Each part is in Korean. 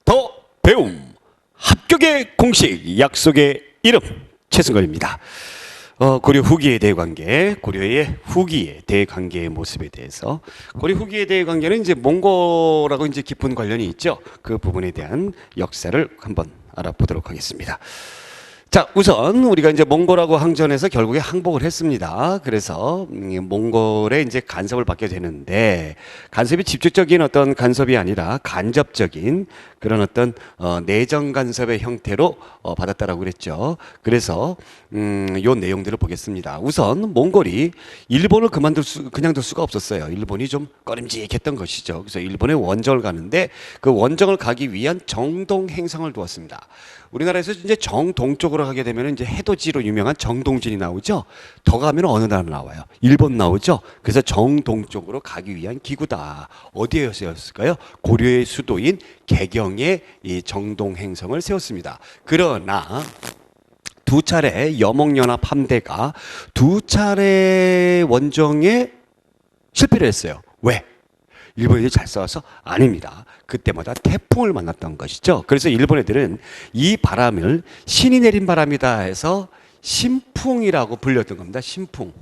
더 배움 합격의 공식 약속의 이름 최승건입니다. 고려 후기에 대해 관계, 고려의 후기에 대해 관계의 모습에 대해서 고려 후기에 대해 관계는 이제 몽골하고 이제 깊은 관련이 있죠. 그 부분에 대한 역사를 한번 알아보도록 하겠습니다. 자, 우선 우리가 이제 몽골하고 항전해서 결국에 항복을 했습니다. 그래서 몽골에 이제 간섭을 받게 되는데 간섭이 직접적인 어떤 간섭이 아니라 간접적인 그런 어떤 내정 간섭의 형태로 받았다라고 그랬죠. 그래서 요 내용들을 보겠습니다. 우선 몽골이 일본을 그냥 둘 수가 없었어요. 일본이 좀 꺼림직했던 것이죠. 그래서 일본의 원정을 가는데 그 원정을 가기 위한 정동 행성을 두었습니다. 우리나라에서 이제 정동쪽으로 가게 되면 이제 해돋이로 유명한 정동진이 나오죠. 더 가면 어느 나라 나와요? 일본 나오죠. 그래서 정동쪽으로 가기 위한 기구다. 어디에였을까요? 고려의 수도인 개경에 이 정동행성을 세웠습니다. 그러나 두 차례 여몽연합 함대가 두 차례 원정에 실패를 했어요. 왜? 일본인이 잘 싸워서? 아닙니다. 그때마다 태풍을 만났던 것이죠. 그래서 일본 애들은 이 바람을 신이 내린 바람이다 해서 신풍이라고 불렸던 겁니다. 신풍.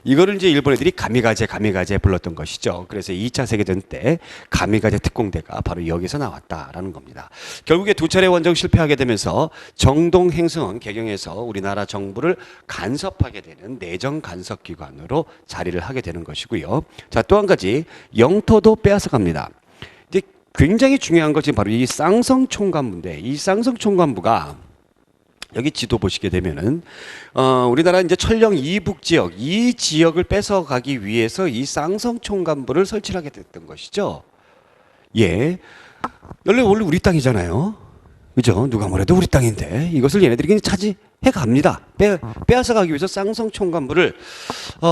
이거를 이제 일본 애들이 가미가제 불렀던 것이죠. 그래서 2차 세계대전 때 가미가제 특공대가 바로 여기서 나왔다라는 겁니다. 결국에 두 차례 원정 실패하게 되면서 정동 행성은 개경에서 우리나라 정부를 간섭하게 되는 내정 간섭 기관으로 자리를 하게 되는 것이고요. 자, 또 한 가지 영토도 빼앗아 갑니다. 이제 굉장히 중요한 것이 바로 이 쌍성 총관부인데 이 쌍성 총관부가 여기 지도 보시게 되면은 우리나라 이제 천령 이북 지역 이 지역을 뺏어가기 위해서 이 쌍성 총관부를 설치하게 됐던 것이죠. 예, 원래 우리 땅이잖아요. 그죠? 누가 뭐래도 우리 땅인데 이것을 얘네들이 그냥 차지해 갑니다. 빼앗아 가기 위해서 쌍성 총관부를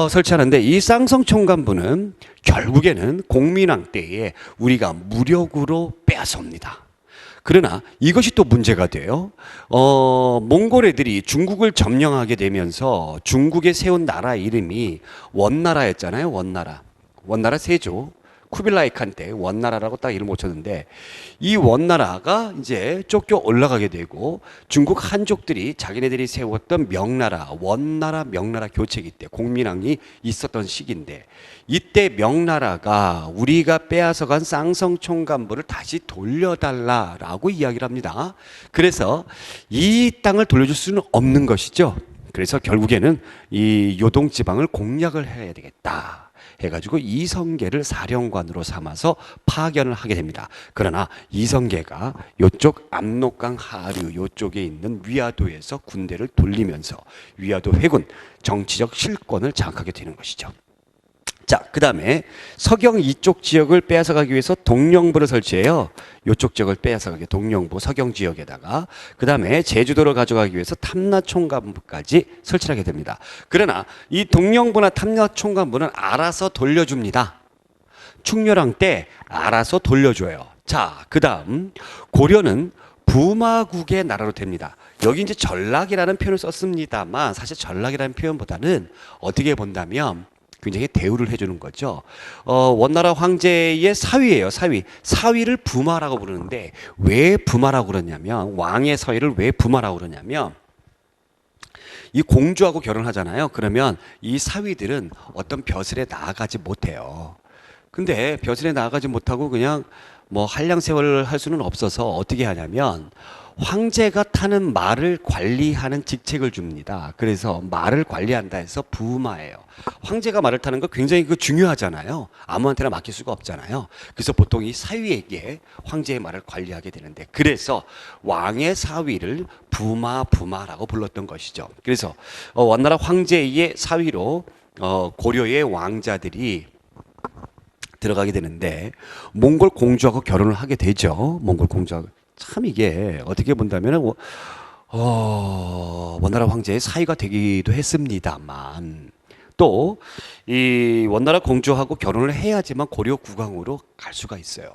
설치하는데 이 쌍성 총관부는 결국에는 공민왕 때에 우리가 무력으로 빼앗아 옵니다. 그러나 이것이 또 문제가 돼요. 몽골 애들이 중국을 점령하게 되면서 중국에 세운 나라 이름이 원나라였잖아요. 원나라 세조. 쿠빌라이 칸 때 원나라라고 딱 이름 붙였는데 이 원나라가 이제 쫓겨 올라가게 되고 중국 한족들이 자기네들이 세웠던 원나라 명나라 교체기 때 공민왕이 있었던 시기인데 이때 명나라가 우리가 빼앗아간 쌍성 총관부를 다시 돌려달라라고 이야기를 합니다. 그래서 이 땅을 돌려줄 수는 없는 것이죠. 그래서 결국에는 이 요동 지방을 공략을 해야 되겠다 해가지고 이성계를 사령관으로 삼아서 파견을 하게 됩니다. 그러나 이성계가 이쪽 압록강 하류 이쪽에 있는 위화도에서 군대를 돌리면서 위화도 회군 정치적 실권을 장악하게 되는 것이죠. 자, 그 다음에 서경 이쪽 지역을 빼앗아가기 위해서 동령부를 설치해요. 이쪽 지역을 빼앗아가기 동령부 서경 지역에다가 그 다음에 제주도를 가져가기 위해서 탐라총관부까지 설치하게 됩니다. 그러나 이 동령부나 탐라총관부는 알아서 돌려줍니다. 충렬왕 때 알아서 돌려줘요. 자, 그 다음 고려는 부마국의 나라로 됩니다. 여기 이제 전락이라는 표현을 썼습니다만 사실 전락이라는 표현보다는 어떻게 본다면 굉장히 대우를 해주는 거죠. 원나라 황제의 사위예요. 사위를 부마라고 부르는데 왜 부마라고 그러냐면 왕의 사위를 왜 부마라고 그러냐면 이 공주하고 결혼하잖아요. 그러면 이 사위들은 어떤 벼슬에 나아가지 못해요. 근데 벼슬에 나아가지 못하고 그냥 뭐 한량세월을 할 수는 없어서 어떻게 하냐면 황제가 타는 말을 관리하는 직책을 줍니다. 그래서 말을 관리한다 해서 부마예요. 황제가 말을 타는 거 굉장히 중요하잖아요. 아무한테나 맡길 수가 없잖아요. 그래서 보통 이 사위에게 황제의 말을 관리하게 되는데 그래서 왕의 사위를 부마라고 불렀던 것이죠. 그래서 원나라 황제의 사위로 고려의 왕자들이 들어가게 되는데 몽골 공주하고 결혼을 하게 되죠. 몽골 공주하고. 참 이게 어떻게 본다면 원나라 황제의 사위가 되기도 했습니다만 또 이 원나라 공주하고 결혼을 해야지만 고려 국왕으로 갈 수가 있어요.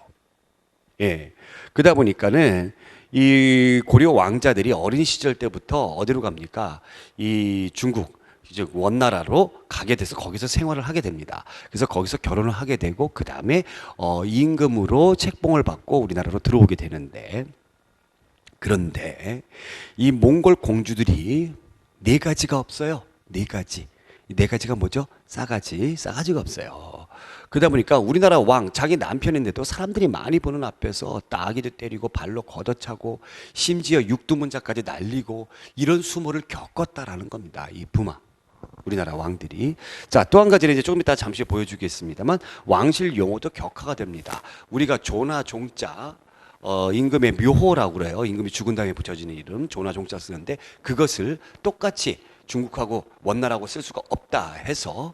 예, 그러다 보니까는 이 고려 왕자들이 어린 시절 때부터 어디로 갑니까? 이 중국 즉 원나라로 가게 돼서 거기서 생활을 하게 됩니다. 그래서 거기서 결혼을 하게 되고 그 다음에 임금으로 책봉을 받고 우리나라로 들어오게 되는데, 그런데 이 몽골 공주들이 네 가지가 없어요. 네 가지. 이 네 가지가 뭐죠? 싸가지가 없어요. 그러다 보니까 우리나라 왕, 자기 남편인데도 사람들이 많이 보는 앞에서 따귀도 때리고 발로 걷어차고 심지어 육두문자까지 날리고 이런 수모를 겪었다라는 겁니다. 이 부마. 우리나라 왕들이. 자, 또 한 가지는 이제 조금 이따 잠시 보여주겠습니다만 왕실 용어도 격화가 됩니다. 우리가 조나 종자, 임금의 묘호라고 그래요. 임금이 죽은 다음에 붙여지는 이름, 조나 종자 쓰는데 그것을 똑같이 중국하고 원나라하고 쓸 수가 없다 해서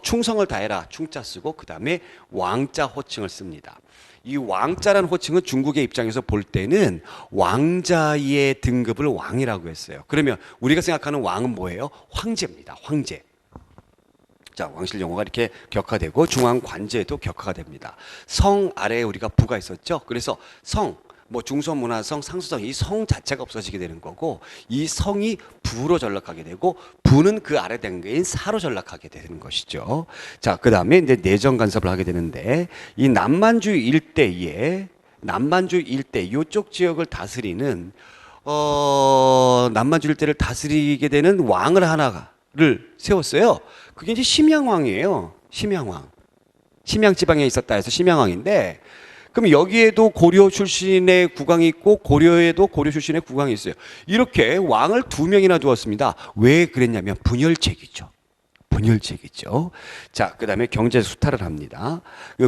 충성을 다해라 충자 쓰고 그 다음에 왕자 호칭을 씁니다. 이 왕자라는 호칭은 중국의 입장에서 볼 때는 왕자의 등급을 왕이라고 했어요. 그러면 우리가 생각하는 왕은 뭐예요? 황제입니다. 황제. 자, 왕실 용어가 이렇게 격화되고 중앙 관제도 격화가 됩니다. 성 아래에 우리가 부가 있었죠. 그래서 성, 뭐 중서문화성, 상수성 이 성 자체가 없어지게 되는 거고 이 성이 부로 전락하게 되고 부는 그 아래 단계인 사로 전락하게 되는 것이죠. 자, 그 다음에 이제 내정 간섭을 하게 되는데 이 남만주 일대 이쪽 지역을 다스리는 남만주 일대를 다스리게 되는 왕을 하나를 세웠어요. 그게 이제 심양왕이에요. 심양왕. 심양 지방에 있었다 해서 심양왕인데, 그럼 여기에도 고려 출신의 국왕이 있고 고려에도 고려 출신의 국왕이 있어요. 이렇게 왕을 2명이나 두었습니다. 왜 그랬냐면 분열책이죠. 분열책이죠. 자, 그 다음에 경제 수탈을 합니다.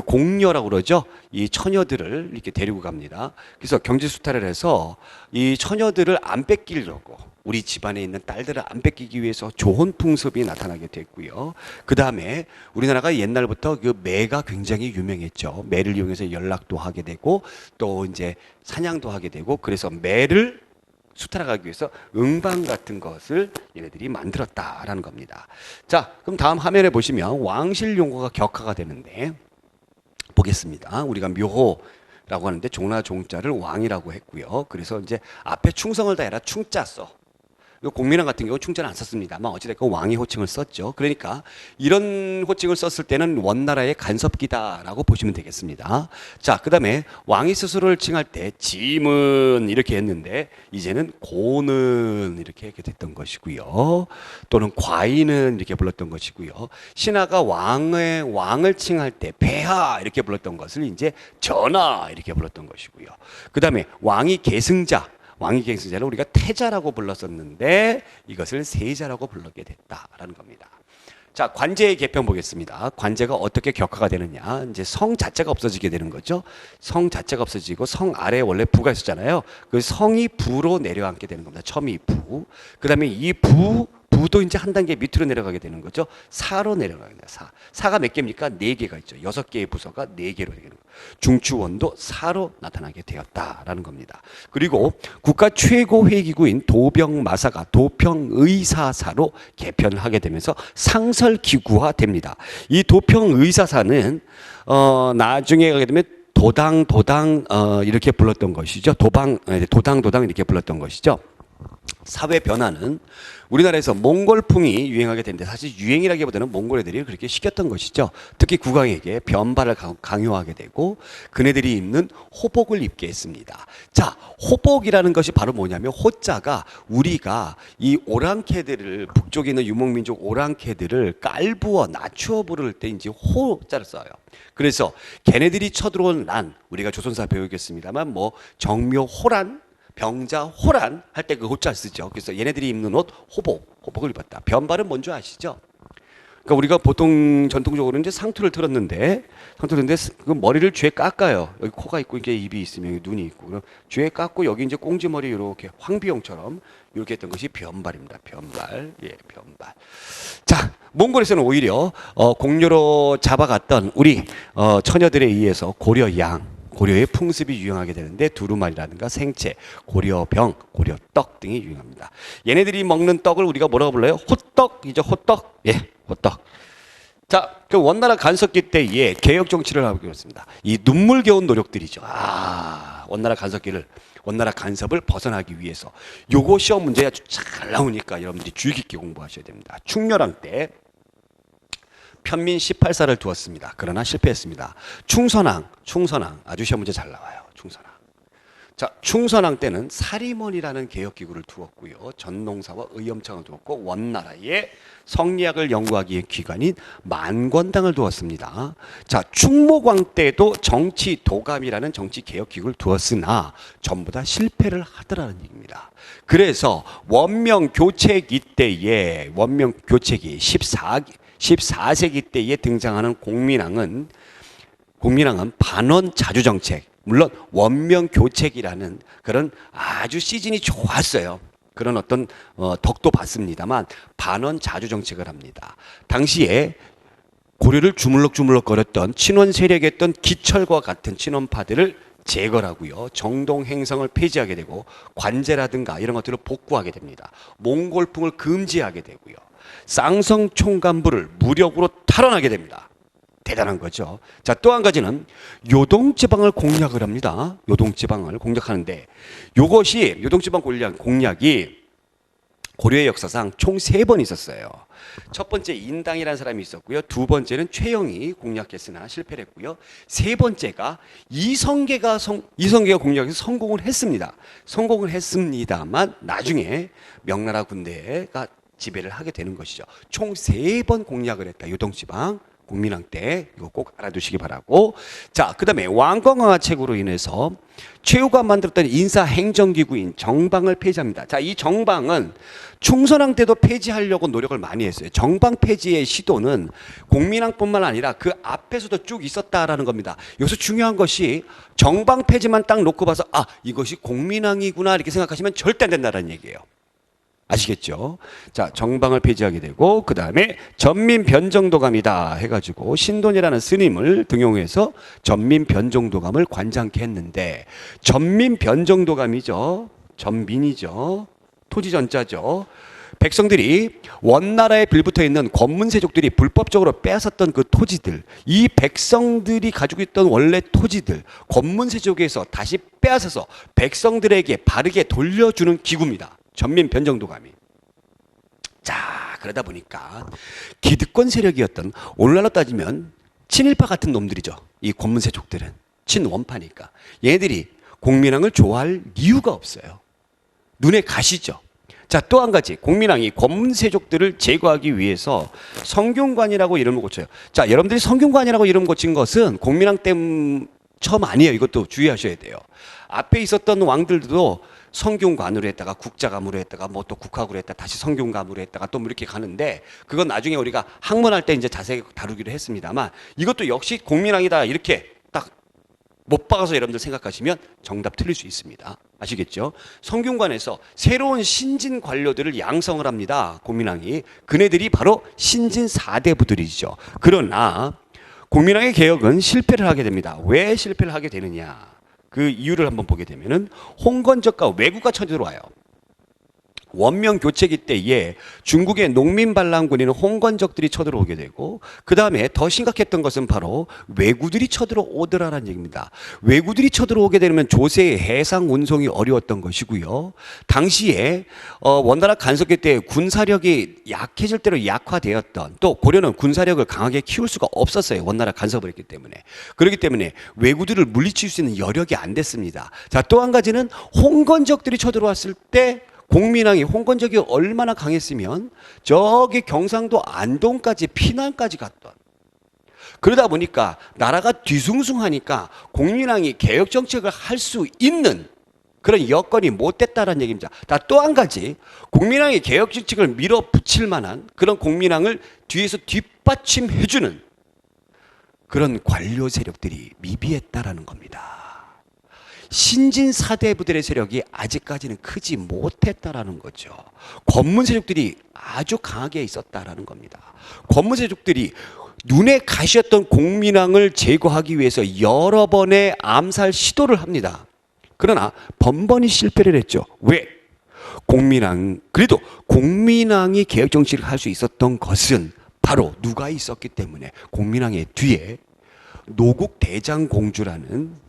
공녀라고 그러죠. 이 처녀들을 이렇게 데리고 갑니다. 그래서 경제 수탈을 해서 이 처녀들을 안 뺏기려고 우리 집안에 있는 딸들을 안 뺏기기 위해서 조혼 풍습이 나타나게 됐고요. 그 다음에 우리나라가 옛날부터 그 매가 굉장히 유명했죠. 매를 이용해서 연락도 하게 되고 또 이제 사냥도 하게 되고 그래서 매를 수탈하기 위해서 응방 같은 것을 얘네들이 만들었다라는 겁니다. 자, 그럼 다음 화면에 보시면 왕실 용어가 격화가 되는데 보겠습니다. 우리가 묘호라고 하는데 종나 종자를 왕이라고 했고요. 그래서 이제 앞에 충성을 다해라 충자 써. 공민왕 같은 경우 충자는 안 썼습니다만 어찌됐건 왕의 호칭을 썼죠. 그러니까 이런 호칭을 썼을 때는 원나라의 간섭기다라고 보시면 되겠습니다. 자, 그 다음에 왕이 스스로를 칭할 때 짐은 이렇게 했는데 이제는 고는 이렇게 됐던 것이고요. 또는 과인은 이렇게 불렀던 것이고요. 신하가 왕을 칭할 때 폐하 이렇게 불렀던 것을 이제 전하 이렇게 불렀던 것이고요. 그 다음에 왕이 계승자를 우리가 태자라고 불렀었는데 이것을 세자라고 불르게 됐다라는 겁니다. 자, 관제의 개편 보겠습니다. 관제가 어떻게 격화가 되느냐. 이제 성 자체가 없어지게 되는 거죠. 성 자체가 없어지고 성 아래에 원래 부가 있었잖아요. 그 성이 부로 내려앉게 되는 겁니다. 첨이 부. 그 다음에 이 부도 이제 한 단계 밑으로 내려가게 되는 거죠. 사로 내려가게 됩니다. 사가 몇 개입니까? 4개가 있죠. 6개의 부서가 4개로 되는 거예요. 중추원도 사로 나타나게 되었다라는 겁니다. 그리고 국가 최고 회기구인 도병마사가 도평의사사로 개편을 하게 되면서 상설기구화 됩니다. 이 도평의사사는 나중에 가게 되면 도당 이렇게 불렀던 것이죠. 도당 이렇게 불렀던 것이죠. 사회 변화는 우리나라에서 몽골풍이 유행하게 되는데 사실 유행이라기보다는 몽골 애들이 그렇게 시켰던 것이죠. 특히 국왕에게 변발을 강요하게 되고 그네들이 입는 호복을 입게 했습니다. 자, 호복이라는 것이 바로 뭐냐면 호자가 우리가 이 오랑캐들을 북쪽에 있는 유목민족 오랑캐들을 깔부어 낮추어 부를 때 이제 호자를 써요. 그래서 걔네들이 쳐들어온 난 우리가 조선사 배우겠습니다만 뭐 정묘호란 병자 호란 할 때 그 호자 쓰죠. 그래서 얘네들이 입는 옷 호복을 입었다. 변발은 뭔지 아시죠? 그러니까 우리가 보통 전통적으로 이제 상투를 틀었는데 그 머리를 쥐에 깎아요. 여기 코가 있고 이게 입이 있으면 여기 눈이 있고 그럼 쥐에 깎고 여기 이제 꽁지 머리 이렇게 황비용처럼 이렇게 했던 것이 변발입니다. 변발. 예, 변발. 자, 몽골에서는 오히려 공료로 잡아갔던 우리 처녀들에 의해서 고려의 풍습이 유행하게 되는데 두루마리라든가 생채, 고려병, 고려떡 등이 유행합니다. 얘네들이 먹는 떡을 우리가 뭐라고 불러요? 호떡이죠. 호떡. 예, 호떡. 자, 그 원나라 간섭기 때에 개혁 정치를 하고 있습니다. 이 눈물겨운 노력들이죠. 원나라 간섭기를 원나라 간섭을 벗어나기 위해서. 요거 시험 문제 아주 잘 나오니까 여러분들이 주의 깊게 공부하셔야 됩니다. 충렬왕 때 편민 18사를 두었습니다. 그러나 실패했습니다. 충선왕 아주 시험 문제 잘 나와요. 충선왕. 자, 충선왕 때는 사리먼이라는 개혁기구를 두었고요. 전농사와 의엄청을 두었고 원나라의 성리학을 연구하기 위한 기관인 만권당을 두었습니다. 자, 충목왕 때도 정치도감이라는 정치개혁기구를 두었으나 전부 다 실패를 하더라는 얘기입니다. 그래서 원명교체기 때에 원명교체기 14세기 때에 등장하는 공민왕은 반원 자주정책, 물론 원명교책이라는 그런 아주 시즌이 좋았어요. 그런 어떤 덕도 봤습니다만 반원 자주정책을 합니다. 당시에 고려를 주물럭주물럭거렸던 친원 세력이었던 기철과 같은 친원파들을 제거를 하고요. 정동행성을 폐지하게 되고 관제라든가 이런 것들을 복구하게 됩니다. 몽골풍을 금지하게 되고요. 쌍성 총간부를 무력으로 탈환하게 됩니다. 대단한 거죠. 자, 또 한 가지는 요동지방을 공략을 합니다. 요동지방을 공략하는데 요것이 요동지방 공략이 고려의 역사상 총 3번 있었어요. 첫 번째 인당이라는 사람이 있었고요. 두 번째는 최영이 공략했으나 실패를 했고요. 세 번째가 이성계가 공략해서 성공을 했습니다. 성공을 했습니다만 나중에 명나라 군대가 지배를 하게 되는 것이죠. 총 3번 공략을 했다. 요동지방 공민왕 때 이거 꼭 알아두시기 바라고. 자, 그 다음에 왕건강화책으로 인해서 최후가 만들었던 인사행정기구인 정방을 폐지합니다. 자, 이 정방은 충선왕 때도 폐지하려고 노력을 많이 했어요. 정방 폐지의 시도는 공민왕뿐만 아니라 그 앞에서도 쭉 있었다라는 겁니다. 여기서 중요한 것이 정방 폐지만 딱 놓고 봐서 아, 이것이 공민왕이구나 이렇게 생각하시면 절대 안 된다는 얘기예요. 아시겠죠? 자, 정방을 폐지하게 되고 그 다음에 전민변정도감이다 해가지고 신돈이라는 스님을 등용해서 전민변정도감을 관장케 했는데 전민변정도감이죠. 전민이죠. 토지전자죠. 백성들이 원나라에 빌붙어 있는 권문세족들이 불법적으로 빼앗았던 그 토지들, 이 백성들이 가지고 있던 원래 토지들, 권문세족에서 다시 빼앗아서 백성들에게 바르게 돌려주는 기구입니다. 전민변정도감이. 자, 그러다 보니까 기득권 세력이었던 오늘날로 따지면 친일파 같은 놈들이죠. 이 권문세족들은 친원파니까 얘네들이 공민왕을 좋아할 이유가 없어요. 눈에 가시죠. 자, 또 한 가지 공민왕이 권문세족들을 제거하기 위해서 성균관이라고 이름을 고쳐요. 자, 여러분들이 성균관이라고 이름 고친 것은 공민왕 때 처음 아니에요. 이것도 주의하셔야 돼요. 앞에 있었던 왕들도 성균관으로 했다가 국자감으로 했다가 뭐 또 국학으로 했다가 다시 성균감으로 했다가 또 뭐 이렇게 가는데 그건 나중에 우리가 학문할 때 이제 자세히 다루기로 했습니다만 이것도 역시 공민왕이다 이렇게 딱 못 박아서 여러분들 생각하시면 정답 틀릴 수 있습니다. 아시겠죠? 성균관에서 새로운 신진 관료들을 양성을 합니다. 공민왕이. 그네들이 바로 신진 4대부들이죠. 그러나 공민왕의 개혁은 실패를 하게 됩니다. 왜 실패를 하게 되느냐? 그 이유를 한번 보게 되면은 홍건적과 왜구가 쳐들어와요. 원명교체기 때에 중국의 농민반란군인 홍건적들이 쳐들어오게 되고 그 다음에 더 심각했던 것은 바로 왜구들이 쳐들어오더라라는 얘기입니다. 왜구들이 쳐들어오게 되면 조세의 해상 운송이 어려웠던 것이고요. 당시에 원나라 간섭기 때 군사력이 약해질 대로 약화되었던 또 고려는 군사력을 강하게 키울 수가 없었어요. 원나라 간섭을 했기 때문에. 그렇기 때문에 왜구들을 물리칠 수 있는 여력이 안 됐습니다. 자, 또 한 가지는 홍건적들이 쳐들어왔을 때 공민왕이 홍건적이 얼마나 강했으면 저기 경상도 안동까지 피난까지 갔던 그러다 보니까 나라가 뒤숭숭하니까 공민왕이 개혁 정책을 할 수 있는 그런 여건이 못 됐다는 얘기입니다. 또 한 가지 공민왕이 개혁 정책을 밀어붙일 만한 그런 공민왕을 뒤에서 뒷받침해주는 그런 관료 세력들이 미비했다라는 겁니다. 신진 4대부들의 세력이 아직까지는 크지 못했다라는 거죠. 권문 세력들이 아주 강하게 있었다라는 겁니다. 권문 세력들이 눈에 가시였던 공민왕을 제거하기 위해서 여러 번의 암살 시도를 합니다. 그러나 번번이 실패를 했죠. 왜? 그래도 공민왕이 개혁 정치를 할 수 있었던 것은 바로 누가 있었기 때문에 공민왕의 뒤에 노국대장공주라는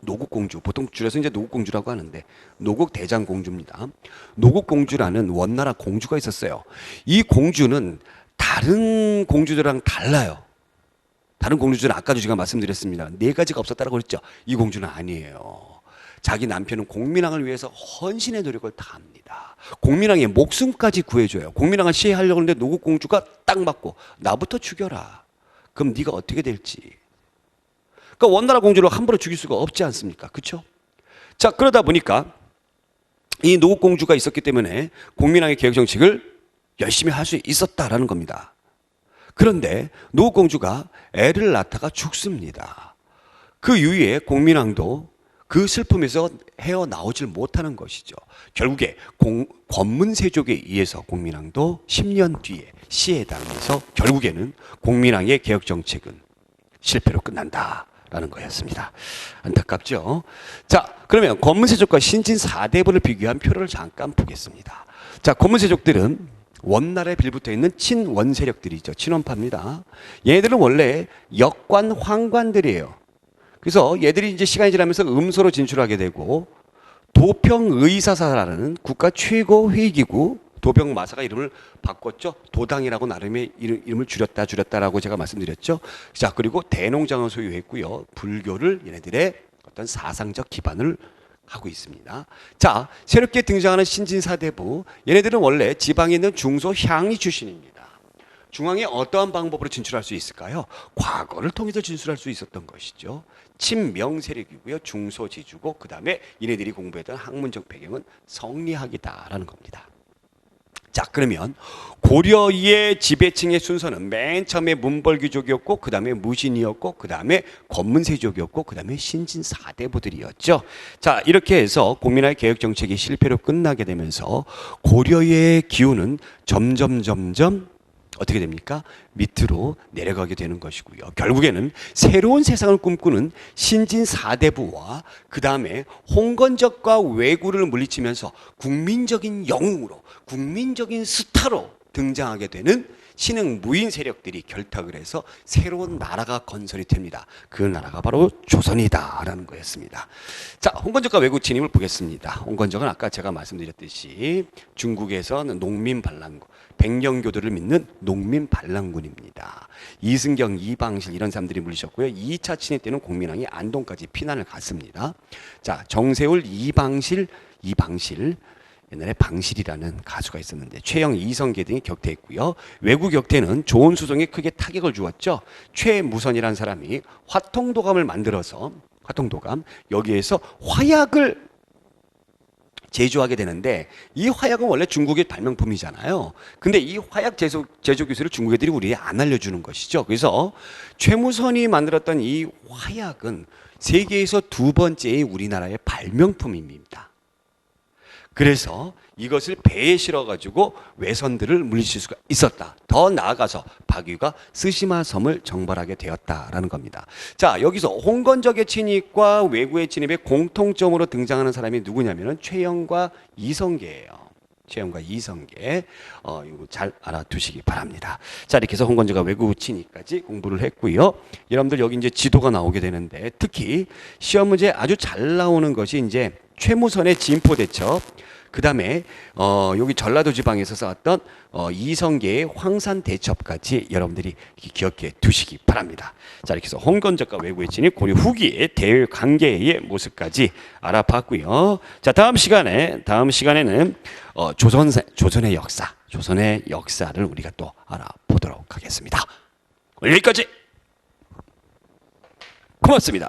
노국공주, 보통 줄여서 이제 노국공주라고 하는데 노국대장공주입니다. 노국공주라는 원나라 공주가 있었어요. 이 공주는 다른 공주들이랑 달라요. 다른 공주들은 아까도 제가 말씀드렸습니다. 네 가지가 없었다고 그랬죠. 이 공주는 아니에요. 자기 남편은 공민왕을 위해서 헌신의 노력을 다합니다. 공민왕의 목숨까지 구해줘요. 공민왕을 시해하려고 하는데 노국공주가 딱 맞고 나부터 죽여라. 그럼 네가 어떻게 될지. 그러니까 원나라 공주를 함부로 죽일 수가 없지 않습니까? 그렇죠? 자, 그러다 보니까 이 노국공주가 있었기 때문에 공민왕의 개혁 정책을 열심히 할 수 있었다라는 겁니다. 그런데 노국공주가 애를 낳다가 죽습니다. 그 이후에 공민왕도 그 슬픔에서 헤어나오질 못하는 것이죠. 결국에 권문세족에 의해서 공민왕도 10년 뒤에 시에 당해서 결국에는 공민왕의 개혁 정책은 실패로 끝난다라는 거였습니다. 안타깝죠? 자, 그러면 권문세족과 신진 4대부를 비교한 표를 잠깐 보겠습니다. 자, 권문세족들은 원나라에 빌붙어 있는 친원 세력들이죠. 친원파입니다. 얘들은 원래 역관 황관들이에요. 그래서 얘들이 이제 시간이 지나면서 음소로 진출하게 되고 도평의사사라는 국가 최고 회의기구 도평마사가 이름을 바꿨죠. 도당이라고 나름의 이름을 줄였다라고 제가 말씀드렸죠. 자, 그리고 대농장을 소유했고요. 불교를 얘네들의 어떤 사상적 기반을 하고 있습니다. 자, 새롭게 등장하는 신진사대부, 얘네들은 원래 지방에 있는 중소향이 출신입니다. 중앙에 어떠한 방법으로 진출할 수 있을까요? 과거를 통해서 진출할 수 있었던 것이죠. 친명 세력이고요. 중소지주고 그 다음에 얘네들이 공부했던 학문적 배경은 성리학이다라는 겁니다. 자, 그러면 고려의 지배층의 순서는 맨 처음에 문벌귀족이었고 그 다음에 무신이었고 그 다음에 권문세족이었고 그 다음에 신진4대부들이었죠. 자, 이렇게 해서 공민왕의 개혁 정책이 실패로 끝나게 되면서 고려의 기운은 점점 어떻게 됩니까? 밑으로 내려가게 되는 것이고요. 결국에는 새로운 세상을 꿈꾸는 신진 4대부와 그 다음에 홍건적과 왜구를 물리치면서 국민적인 영웅으로 국민적인 스타로 등장하게 되는 신흥 무인 세력들이 결탁을 해서 새로운 나라가 건설이 됩니다. 그 나라가 바로 조선이다라는 거였습니다. 자, 홍건적과 왜구 진입을 보겠습니다. 홍건적은 아까 제가 말씀드렸듯이 중국에서는 농민 반란군, 백령교도를 믿는 농민 반란군입니다. 이승경, 이방실 이런 사람들이 물리셨고요. 2차 침입 때는 공민왕이 안동까지 피난을 갔습니다. 자, 정세울, 이방실 옛날에 방실이라는 가수가 있었는데 최영, 이성계 등이 격퇴했고요. 외구 격퇴는 조은수성에 크게 타격을 주었죠. 최무선이라는 사람이 화통도감을 만들어서 여기에서 화약을 제조하게 되는데 이 화약은 원래 중국의 발명품이잖아요. 근데 이 화약 제조 기술을 중국 애들이 우리에 안 알려주는 것이죠. 그래서 최무선이 만들었던 이 화약은 세계에서 두 번째의 우리나라의 발명품입니다. 그래서 이것을 배에 실어가지고 외선들을 물리칠 수가 있었다. 더 나아가서 박유가 스시마 섬을 정벌하게 되었다라는 겁니다. 자, 여기서 홍건적의 침입과 왜구의 침입의 공통점으로 등장하는 사람이 누구냐면은 최영과 이성계예요. 최영과 이성계. 이거 잘 알아두시기 바랍니다. 자, 이렇게 해서 홍건적과 왜구 침입까지 공부를 했고요. 여러분들 여기 이제 지도가 나오게 되는데 특히 시험 문제 아주 잘 나오는 것이 이제 최무선의 진포대첩, 그 다음에 여기 전라도 지방에서 쌓았던 이성계의 황산대첩까지 여러분들이 기억해 두시기 바랍니다. 자, 이렇게 해서 홍건적과 왜구의 진입, 고려 후기의 대관계의 모습까지 알아봤고요. 자, 다음 시간에는 조선의 역사를 우리가 또 알아보도록 하겠습니다. 오늘 여기까지. 고맙습니다.